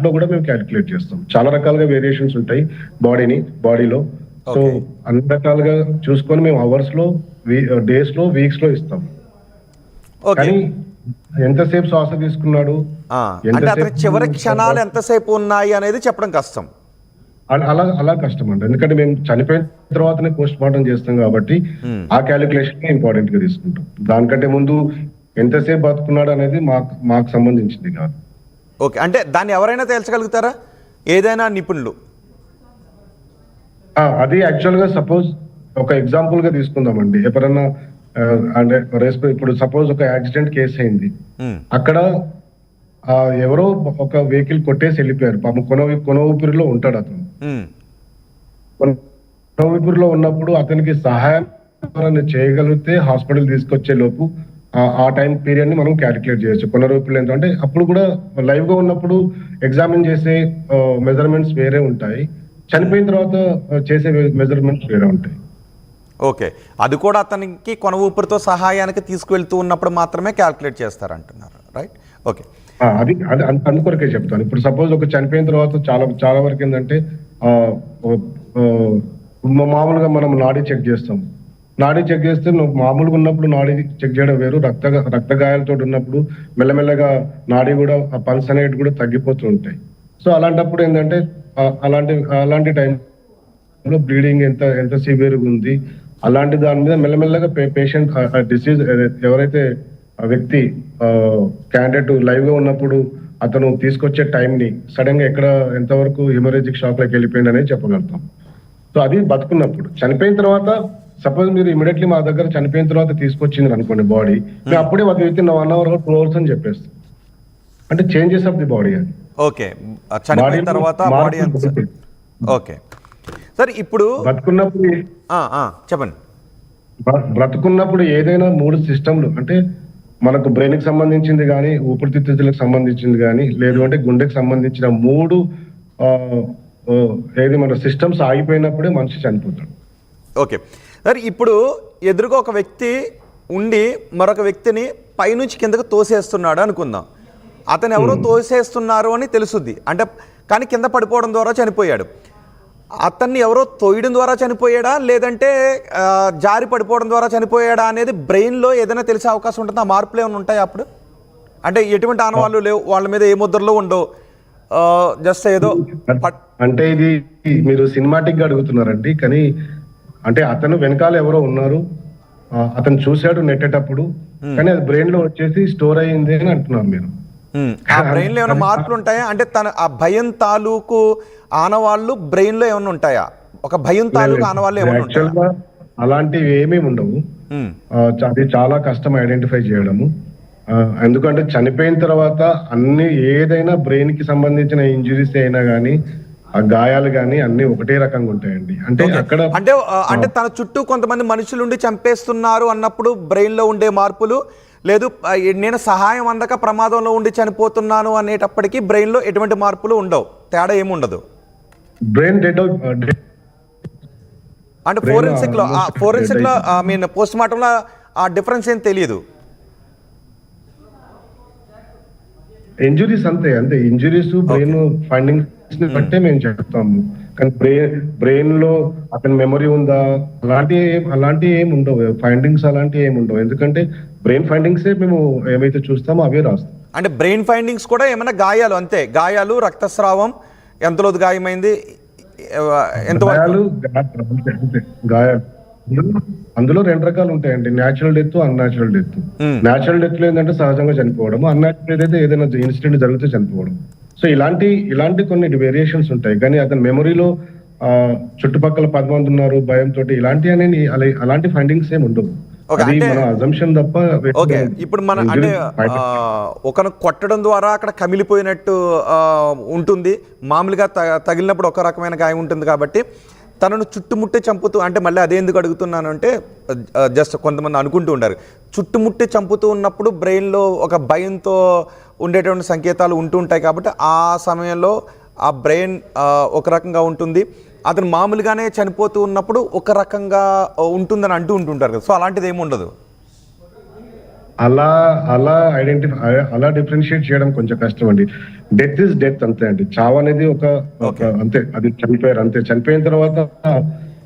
దాంట్లో కూడా మేము క్యాలిక్యులేట్ చేస్తాం. చాలా రకాలుగా వేరియేషన్స్ ఉంటాయి బాడీలో. సో అన్ని రకాలుగా చూసుకొని మేము అవర్స్ లో, డేస్ లో, వీక్స్ లో ఇస్తాం. కానీ ఎంతసేపు శ్వాస తీసుకున్నాడు, చివరి క్షణాలు ఎంతసేపు ఉన్నాయి అనేది చెప్పడం కష్టం. అలా కష్టం అండి. ఎందుకంటే మేము చనిపోయిన తర్వాతనే పోస్ట్ మార్టం చేస్తాం కాబట్టి ఆ క్యాలిక్యులేషన్ ఇంపార్టెంట్ గా తీసుకుంటాం. దానికంటే ముందు ఎంతసేపు బతుకున్నాడు అనేది మాకు సంబంధించింది కాదు. ఓకే, అంటే దాన్ని ఎవరైనా తేల్చగలుగుతారా, ఏదైనా నిపుణులు? అది యాక్చువల్ గా సపోజ్ ఒక ఎగ్జాంపుల్ గా తీసుకుందామండి. ఎప్పుడన్నా అంటే ఇప్పుడు సపోజ్ ఒక యాక్సిడెంట్ కేసు అయింది, అక్కడ ఎవరో ఒక వెహికల్ కొట్టేసి వెళ్ళిపోయారు. పాపం కొన ఊపిరిలో ఉంటాడు అతను. కొన ఊపిరిలో ఉన్నప్పుడు అతనికి సహాయం చేయగలిగితే హాస్పిటల్ తీసుకొచ్చే లోపు ఆ టైం పీరియడ్ ని మనం క్యాలిక్యులేట్ చేయొచ్చు. కొన ఊపిరిలో ఎంత అంటే అప్పుడు కూడా లైవ్ గా ఉన్నప్పుడు ఎగ్జామిన్ చేసే మెజర్మెంట్స్ వేరే ఉంటాయి, చనిపోయిన తర్వాత చేసే మెజర్మెంట్స్ వేరే ఉంటాయి. ఓకే, అది కూడా అతనికి కొన ఊపిరితో సహాయానికి తీసుకువెళ్తూ ఉన్నప్పుడు మాత్రమే క్యాల్కులేట్ చేస్తారంటున్నారు, రైట్? ఓకే, అది అందుకొరకే చెప్తాను. ఇప్పుడు సపోజ్ ఒక చనిపోయిన తర్వాత చాలా వరకు ఏంటంటే మామూలుగా మనం నాడీ చెక్ చేస్తాం. నాడీ చెక్ చేస్తే మామూలుగా ఉన్నప్పుడు నాడీ చెక్ చేయడం వేరు, రక్త గాయాలతో ఉన్నప్పుడు మెల్లమెల్లగా నాడీ కూడా పల్స్ అనేవి కూడా తగ్గిపోతూ ఉంటాయి. సో అలాంటప్పుడు ఏంటంటే అలాంటి టైంలో బ్లీడింగ్ ఎంత సివియర్గా ఉంది, అలాంటి దాని మీద మెల్లమెల్లగా పేషెంట్ డిసీజ్ ఎవరైతే వ్యక్తి క్యాండిడేట్ లైవ్ గా ఉన్నప్పుడు అతను తీసుకొచ్చే టైంని సడన్ గా ఎంతవరకు హిమరేజిక్ షాక్ లోకి వెళ్ళిపోయింది అనేది చెప్పగలుగుతాం. సో అది బతుకున్నప్పుడు. చనిపోయిన తర్వాత సపోజ్ మీరు ఇమీడియట్లీ మా దగ్గర చనిపోయిన తర్వాత తీసుకొచ్చింది అనుకోండి బాడీ, మేము అప్పుడే విత్ ఇన్ 1 hour 2 hours అని చెప్పేస్తాం. అంటే చేంజెస్ ఆఫ్ ది బాడీ అది. ఓకే, చనిపోయిన తర్వాత బాడీ. ఓకే సరే, ఇప్పుడు బతుకున్నప్పుడు చెప్పండి. బ్రతుకున్నప్పుడు ఏదైనా 3 సిస్టమ్లు అంటే మనకు బ్రెయిన్ కి సంబంధించింది కానీ, ఊపిరితిత్తులకు సంబంధించింది కానీ, లేదు అంటే గుండెకి సంబంధించిన 3 మన సిస్టమ్స్ ఆగిపోయినప్పుడే మనిషి చనిపోతాడు. ఓకే సరే, ఇప్పుడు ఎదురుగా ఒక వ్యక్తి ఉండి మరొక వ్యక్తిని పైనుంచి కిందకు తోసేస్తున్నాడు అనుకుందాం. అతను ఎవరో తోసేస్తున్నారు అని తెలుసుద్ది, అంటే కానీ కింద పడిపోవడం ద్వారా చనిపోయాడు. అతన్ని ఎవరో తోయడం ద్వారా చనిపోయాడా, లేదంటే జారి పడిపోవడం ద్వారా చనిపోయాడా అనేది బ్రెయిన్లో ఏదైనా తెలిసే అవకాశం ఉంటుంది? ఆ మార్పులు ఏమైనా ఉంటాయి అప్పుడు? అంటే ఎటువంటి ఆనవాళ్ళు లేవు, వాళ్ళ మీద ఏ ముద్రలు ఉండవు, జస్ట్ ఏదో. అంటే ఇది మీరు సినిమాటిక్ గా అడుగుతున్నారండి, కానీ అంటే అతను వెనకాల ఎవరో ఉన్నారు, అతను చూశాడు నెట్టేటప్పుడు, కానీ అది బ్రెయిన్ లో వచ్చేసి స్టోర్ అయ్యింది అని అంటున్నారు మీరు. ఆ బ్రెయిన్ లో ఏమైనా మార్పులు ఉంటాయా? అంటే ఆ భయం తాలూకు ఆనవాళ్ళు బ్రెయిన్ లో ఏమైనా ఉంటాయా? ఒక భయం తాలూకు ఆనవాళ్ళు ఏమైనా ఉంటాయా? అలాంటివి ఏమీ ఉండవు. అది చాలా కష్టం ఐడెంటిఫై చేయడము. ఎందుకంటే చనిపోయిన తర్వాత ఏదైనా బ్రెయిన్ కి సంబంధించిన ఇంజురీస్ అయినా కానీ, ఆ గాయాలు కానీ అన్ని ఒకటే రకంగా ఉంటాయండి. అంటే అక్కడ అంటే తన చుట్టూ కొంతమంది మనుషులుండి చంపేస్తున్నారు అన్నప్పుడు బ్రెయిన్ లో ఉండే మార్పులు, లేదు నేను సహాయం అందక ప్రమాదంలో ఉండి చనిపోతున్నాను అనేటప్పటికీ బ్రెయిన్ లో ఎటువంటి మార్పులు ఉండవు, తేడా ఏముండదు. బ్రెయిన్ అంటే ఫోరెన్సిక్ లో పోస్ట్ మార్టం లో ఆ డిఫరెన్స్ ఏం తెలియదు. ఇంజురీస్ అంతే ఇంజురీస్ బ్రెయిన్ ఫైండింగ్స్ బట్టే మేము చెప్తాము. కానీ బ్రెయిన్ లో అతని మెమరీ ఉందా అలాంటి ఏమి ఉండవు, ఫైండింగ్స్ అలాంటివి ఏమి ఉండవు. ఎందుకంటే బ్రెయిన్ ఫైండింగ్స్ మేము ఏమైతే చూస్తామో అవే రాస్తాం. అంటే బ్రెయిన్ ఫైండింగ్స్ కూడా ఏమైనా గాయాలు అంతే, గాయాలు, రక్తస్రావం, ఎంతలోది గాయమైంది, గాయాలు అందులో 2 రకాలు ఉంటాయండి, natural death, unnatural death. Natural death లో ఏంటంటే సహజంగా చనిపోవడం, అన్యాచురల్ అయితే ఏదైనా ఇన్సిడెంట్ జరిగితే చనిపోవడం. సో ఇలాంటి కొన్ని వేరియేషన్స్ ఉంటాయి. కానీ అతని మెమరీలో చుట్టుపక్కల 10 మంది ఉన్నారు భయంతో అలాంటి ఫైండింగ్స్ ఏమి ఉండవు. ఇప్పుడు మన అంటే ఒకను కొట్టడం ద్వారా అక్కడ కమిలిపోయినట్టు ఉంటుంది, మామూలుగా తగిలినప్పుడు ఒక రకమైన గాయం ఉంటుంది. కాబట్టి తనను చుట్టుముట్టి చంపుతూ, అంటే మళ్ళీ అదే ఎందుకు అడుగుతున్నాను అంటే జస్ట్ కొంతమంది అనుకుంటూ ఉంటారు, చుట్టుముట్టి చంపుతూ ఉన్నప్పుడు బ్రెయిన్లో ఒక భయంతో ఉండేటువంటి సంకేతాలు ఉంటూ ఉంటాయి. కాబట్టి ఆ సమయంలో ఆ బ్రెయిన్ ఒక రకంగా ఉంటుంది, అతను మామూలుగానే చనిపోతూ ఉన్నప్పుడు ఒక రకంగా ఉంటుందని ఉంటుంటారు కదా. సో అలాంటిది ఏమి ఉండదు. అలా అలా అలా డిఫరెన్షియేట్ చేయడం కొంచెం కష్టం అండి. డెత్ ఇస్ డెత్ అంతే అండి. చావు అనేది ఒక అంతే, అది చనిపోయారు అంతే. చనిపోయిన తర్వాత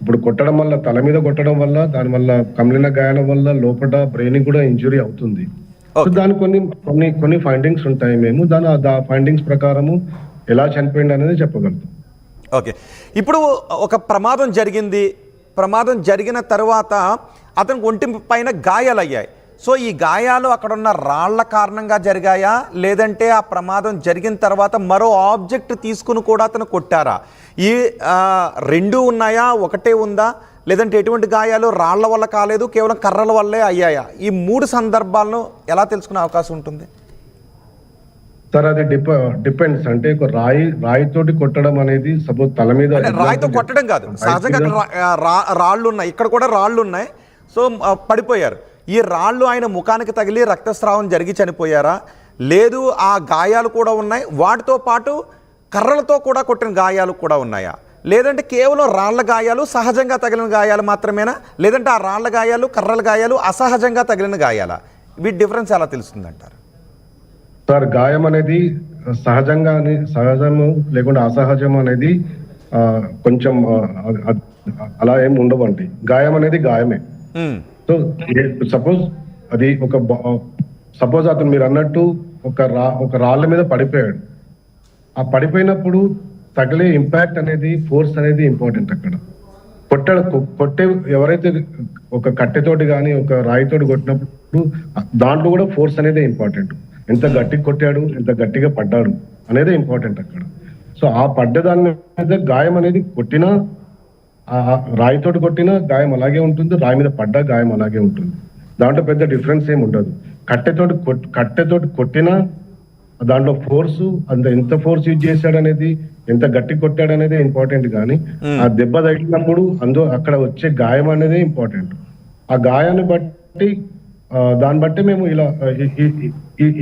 ఇప్పుడు కొట్టడం వల్ల, తల మీద కొట్టడం వల్ల, దాని వల్ల కమిలిన గాయాల వల్ల లోపల బ్రెయిన్ కూడా ఇంజురీ అవుతుంది. సో దాని కొన్ని ఫైండింగ్స్ ఉంటాయి. మేము ఫైండింగ్స్ ప్రకారము ఎలా చనిపోయింది అనేది చెప్పగలుగుతాం. ఓకే, ఇప్పుడు ఒక ప్రమాదం జరిగింది. ప్రమాదం జరిగిన తర్వాత అతనికి ఒంటి పైన గాయాలు అయ్యాయి. సో ఈ గాయాలు అక్కడ ఉన్న రాళ్ల కారణంగా జరిగాయా, లేదంటే ఆ ప్రమాదం జరిగిన తర్వాత మరో ఆబ్జెక్ట్ తీసుకుని కూడా అతను కొట్టారా? ఈ రెండు ఉన్నాయా, ఒకటే ఉందా, లేదంటే ఎటువంటి గాయాలు రాళ్ల వల్ల కాలేదు, కేవలం కర్రల వల్లే అయ్యాయా? ఈ 3 సందర్భాలను ఎలా తెలుసుకునే అవకాశం ఉంటుంది? సార్ అది డిపెండ్స్. అంటే ఒక రాయితోటి కొట్టడం అనేది సపోజ్ తల మీద, రాయితో కొట్టడం కాదు, సహజంగా రాళ్ళు ఉన్నాయి, ఇక్కడ కూడా రాళ్ళు ఉన్నాయి. సో పడిపోయారు. ఈ రాళ్ళు ఆయన ముఖానికి తగిలి రక్తస్రావం జరిగి చనిపోయారా, లేదు ఆ గాయాలు కూడా ఉన్నాయి, వాటితో పాటు కర్రలతో కూడా కొట్టిన గాయాలు కూడా ఉన్నాయా, లేదంటే కేవలం రాళ్ల గాయాలు, సహజంగా తగిలిన గాయాలు మాత్రమేనా, లేదంటే ఆ రాళ్ల గాయాలు, కర్రల గాయాలు అసహజంగా తగిలిన గాయాలా? వీటి డిఫరెన్స్ ఎలా తెలుస్తుందంటారు? సార్ గాయం అనేది సహజము లేకుండా అసహజం అనేది కొంచెం అలా ఏం ఉండవండి. గాయం అనేది గాయమే. సో సపోజ్ అతను మీరు అన్నట్టు ఒక రాళ్ళ మీద పడిపోయాడు. ఆ పడిపోయినప్పుడు తగిలే ఇంపాక్ట్ అనేది, ఫోర్స్ అనేది ఇంపార్టెంట్. అక్కడ కొట్టే ఎవరైతే ఒక కట్టెతోటి కానీ ఒక రాయితోటి కొట్టినప్పుడు దాంట్లో కూడా ఫోర్స్ అనేది ఇంపార్టెంట్. ఎంత గట్టిగా కొట్టాడు, ఎంత గట్టిగా పడ్డాడు అనేది ఇంపార్టెంట్ అక్కడ. సో ఆ పడ్డదాని మీద గాయం అనేది కొట్టినా, రాయితోటి కొట్టినా గాయం అలాగే ఉంటుంది, రాయి మీద పడ్డా గాయం అలాగే ఉంటుంది. దాంట్లో పెద్ద డిఫరెన్స్ ఏమి ఉండదు. కట్టెతోటి కొట్టినా దాంట్లో ఫోర్సు, ఎంత ఫోర్స్ యూజ్ చేశాడు అనేది, ఎంత గట్టి కొట్టాడు అనేది ఇంపార్టెంట్. కానీ ఆ దెబ్బ తగిలినప్పుడు అక్కడ వచ్చే గాయం అనేది ఇంపార్టెంట్. ఆ గాయాన్ని బట్టి దాన్ని బట్టి మేము ఇలా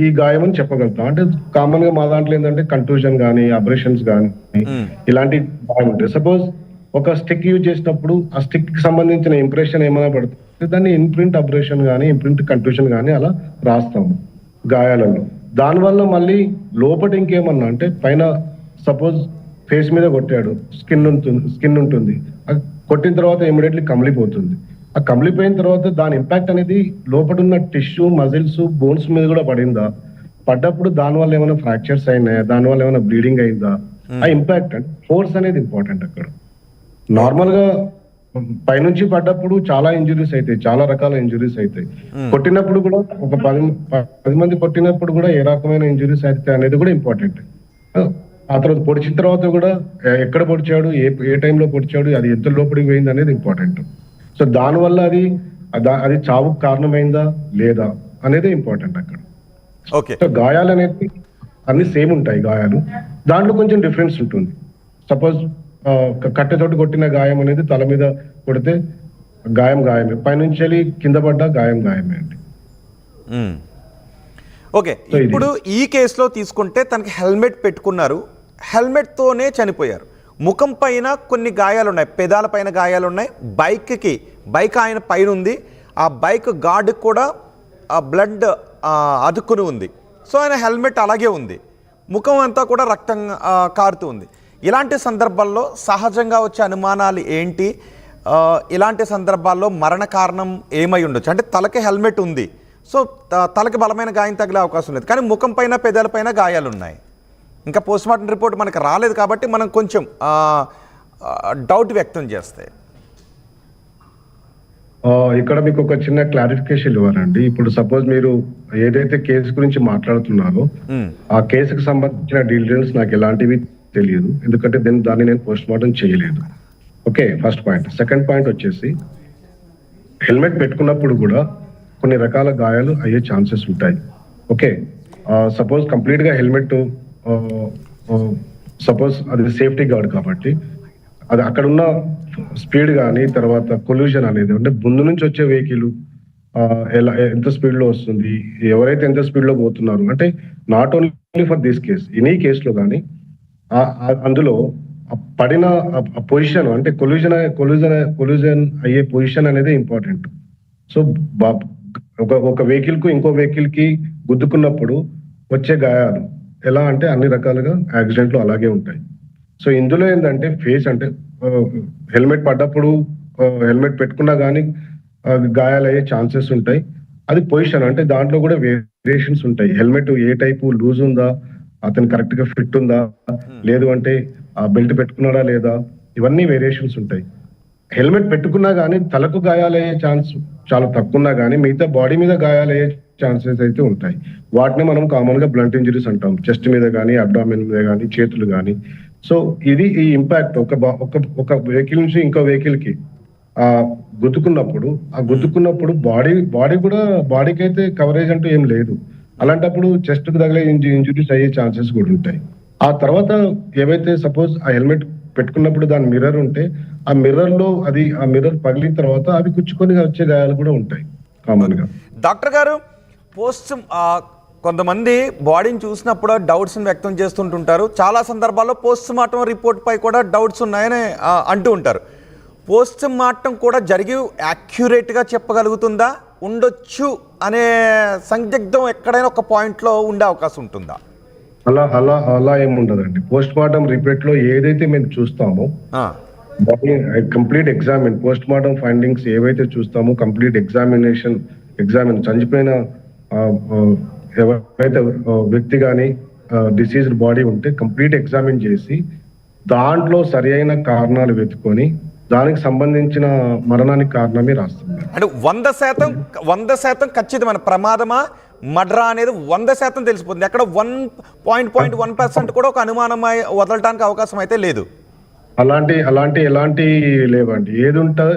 ఈ గాయం అని చెప్పగలుగుతాం. అంటే కామన్ గా మా దాంట్లో ఏంటంటే కంటూజన్ కానీ, అబ్రేషన్స్ కానీ ఇలాంటి గాయం ఉంటాయి. సపోజ్ ఒక స్టిక్ యూజ్ చేసినప్పుడు ఆ స్టిక్ కి సంబంధించిన ఇంప్రెషన్ ఏమైనా పడుతుంది, దాన్ని ఇంప్రింట్ అబ్రేషన్ కానీ, ఇంప్రింట్ కంటూషన్ కానీ అలా రాస్తాము గాయాలలో. దానివల్ల మళ్ళీ లోపల ఇంకేమన్నా అంటే పైన సపోజ్ ఫేస్ మీద కొట్టాడు, స్కిన్ ఉంటుంది. కొట్టిన తర్వాత ఇమీడియట్లీ కమిలిపోతుంది. ఆ కమిలిపోయిన తర్వాత దాని ఇంపాక్ట్ అనేది లోపల ఉన్న టిష్యూ, మజిల్స్, బోన్స్ మీద కూడా పడిందా, పడ్డప్పుడు దానివల్ల ఏమైనా ఫ్రాక్చర్స్ అయినాయా, దానివల్ల ఏమైనా బ్లీడింగ్ అయిందా, ఆ ఇంపాక్ట్ అంటే ఫోర్స్ అనేది ఇంపార్టెంట్ అక్కడ. నార్మల్ గా పైనుంచి పడ్డప్పుడు చాలా ఇంజురీస్ అవుతాయి, చాలా రకాల ఇంజురీస్ అవుతాయి. కొట్టినప్పుడు కూడా ఒక 10 మంది కొట్టినప్పుడు కూడా ఏ రకమైన ఇంజురీస్ అవుతాయి అనేది కూడా ఇంపార్టెంట్. ఆ తర్వాత పొడిచిన తర్వాత కూడా ఎక్కడ పొడిచాడు, ఏ టైంలో పొడిచాడు, అది ఎంత లోపలికి పోయింది అనేది ఇంపార్టెంట్. సో దానివల్ల అది చావుకు కారణమైందా లేదా అనేది ఇంపార్టెంట్ అక్కడ. సో గాయాలు అనేది అన్ని సేమ్ ఉంటాయి గాయాలు, దాంట్లో కొంచెం డిఫరెన్స్ ఉంటుంది. సపోజ్ కట్టెతోటి కొట్టిన గాయం అనేది తల మీద కొడితే గాయమే, పైనుంచి వెళ్ళి కింద పడ్డా గాయమే అండి. ఓకే, ఇప్పుడు ఈ కేసులో తీసుకుంటే తనకి హెల్మెట్ పెట్టుకున్నారు, హెల్మెట్తోనే చనిపోయారు. ముఖం పైన కొన్ని గాయాలు ఉన్నాయి, పెదాల పైన గాయాలు ఉన్నాయి, బైక్ ఆయన పైన ఉంది, ఆ బైక్ గార్డుకి కూడా బ్లడ్ అదుక్కుని ఉంది. సో ఆయన హెల్మెట్ అలాగే ఉంది, ముఖం అంతా కూడా రక్తం కారుతూ ఉంది. ఇలాంటి సందర్భాల్లో సహజంగా వచ్చే అనుమానాలు ఏంటి? ఇలాంటి సందర్భాల్లో మరణ కారణం ఏమై ఉండొచ్చు? అంటే తలకి హెల్మెట్ ఉంది, సో తలకి బలమైన గాయం తగిలే అవకాశం లేదు, కానీ ముఖం పైన, పెదాల పైన గాయాలు ఉన్నాయి. ఇంకా పోస్ట్మార్టం రిపోర్ట్ మనకు రాలేదు కాబట్టి మనం కొంచెం డౌట్ వ్యక్తం చేస్తాయి. ఇక్కడ మీకు ఒక చిన్న క్లారిఫికేషన్ ఇవ్వాలండి. ఇప్పుడు సపోజ్ మీరు ఏదైతే కేసు గురించి మాట్లాడుతున్నారో ఆ కేసుకు సంబంధించిన డీటెయిల్స్ నాకు ఎలాంటివి తెలియదు, ఎందుకంటే దాన్ని నేను పోస్ట్మార్టం చేయలేదు. Okay, first point. Second point వచ్చేసి హెల్మెట్ పెట్టుకున్నప్పుడు కూడా కొన్ని రకాల గాయాలు అయ్యే ఛాన్సెస్ ఉంటాయి. ఓకే, సపోజ్ కంప్లీట్ గా హెల్మెట్, సపోజ్ అది సేఫ్టీ గార్డ్ కాబట్టి అది అక్కడ ఉన్న స్పీడ్ కానీ, తర్వాత కొల్యూషన్ అనేది అంటే ముందు నుంచి వచ్చే వెహికల్ ఎంత స్పీడ్ లో వస్తుంది, ఎవరైతే ఎంత స్పీడ్ లో పోతున్నారు, అంటే not only for this case, any కేసులో కానీ అందులో పడిన పొజిషన్ అంటే కొల్యూజన్ అయ్యే పొజిషన్ అనేది ఇంపార్టెంట్. సో ఒక వెహికల్ కు ఇంకో వెహికల్ కి గుద్దుకున్నప్పుడు వచ్చే గాయాలు ఎలా అంటే అన్ని రకాలుగా యాక్సిడెంట్లు అలాగే ఉంటాయి. సో ఇందులో ఏంటంటే ఫేస్ అంటే హెల్మెట్ పడ్డప్పుడు హెల్మెట్ పెట్టుకున్నా కానీ గాయాలయ్యే ఛాన్సెస్ ఉంటాయి. అది పొజిషన్ అంటే దాంట్లో కూడా వేరియేషన్స్ ఉంటాయి. హెల్మెట్ ఏ టైపు లూజ్ ఉందా, అతను కరెక్ట్ గా ఫిట్ ఉందా, లేదు అంటే ఆ బెల్ట్ పెట్టుకున్నాడా లేదా, ఇవన్నీ వేరియేషన్స్ ఉంటాయి. హెల్మెట్ పెట్టుకున్నా కానీ తలకు గాయాలయ్యే ఛాన్స్ చాలా తక్కువ ఉన్నా కానీ మిగతా బాడీ మీద గాయాలయ్యే ఛాన్సెస్ అయితే ఉంటాయి. వాటిని మనం కామన్ గా బ్లంట్ ఇంజరీస్ అంటాం. చెస్ట్ మీద కానీ, అబ్డామిన్ మీద కానీ, చేతులు కానీ. సో ఇది ఈ ఇంపాక్ట్ ఒక వెహికల్ నుంచి ఇంకో వెహికల్ కి గుద్దుకున్నప్పుడు బాడీ కూడా బాడీకి అయితే కవరేజ్ అంటూ ఏం లేదు. అలాంటప్పుడు చెస్ట్ కు తగిలే ఇంజురీస్ అయ్యే ఛాన్సెస్ కూడా ఉంటాయి. ఆ తర్వాత ఏవైతే సపోజ్ ఆ హెల్మెట్ పెట్టుకున్నప్పుడు దాని మిర్రర్ ఉంటే ఆ మిర్రర్ పగిలిన తర్వాత అవి కుచ్చుకొని వచ్చే గాయాలు కూడా ఉంటాయి కామన్ గా. డాక్టర్ గారు, కొంతమంది బాడీని చూసినప్పుడు డౌట్స్ వ్యక్తం చేస్తుంటుంటారు. చాలా సందర్భాల్లో పోస్ట్ మార్టం రిపోర్ట్ పై కూడా డౌట్స్ ఉన్నాయని అంటూ ఉంటారు. పోస్ట్ మార్టం కూడా జరిగి యాక్యురేట్గా చెప్పగలుగుతుందా, ఉండొచ్చు అనే సందిగ్ధం ఎక్కడైనా ఒక పాయింట్లో ఉండే అవకాశం ఉంటుందా? అలా ఏముండదండి. పోస్ట్ మార్టం రిపోర్ట్ లో ఏదైతే మేము చూస్తామో complete examine post mortem findings ఏవైతే చూస్తామో కంప్లీట్ ఎగ్జామిన్ చనిపోయిన ఎవరైతే వ్యక్తి కానీ డిసీజ్డ్ బాడీ ఉంటే కంప్లీట్ ఎగ్జామిన్ చేసి దాంట్లో సరి అయిన కారణాలు వెతుకొని దానికి సంబంధించిన మరణానికి కారణమే రాస్తుంది. అంటే 100% ఖచ్చితమైన ప్రమాదమా మర్డరా అనేది 100% తెలిసిపోతుంది. అక్కడ 1.1% కూడా ఒక అనుమానం వదలటానికి అవకాశం అయితే లేదు. అలాంటి ఎలాంటి లేవండి. ఏది ఉంటుంది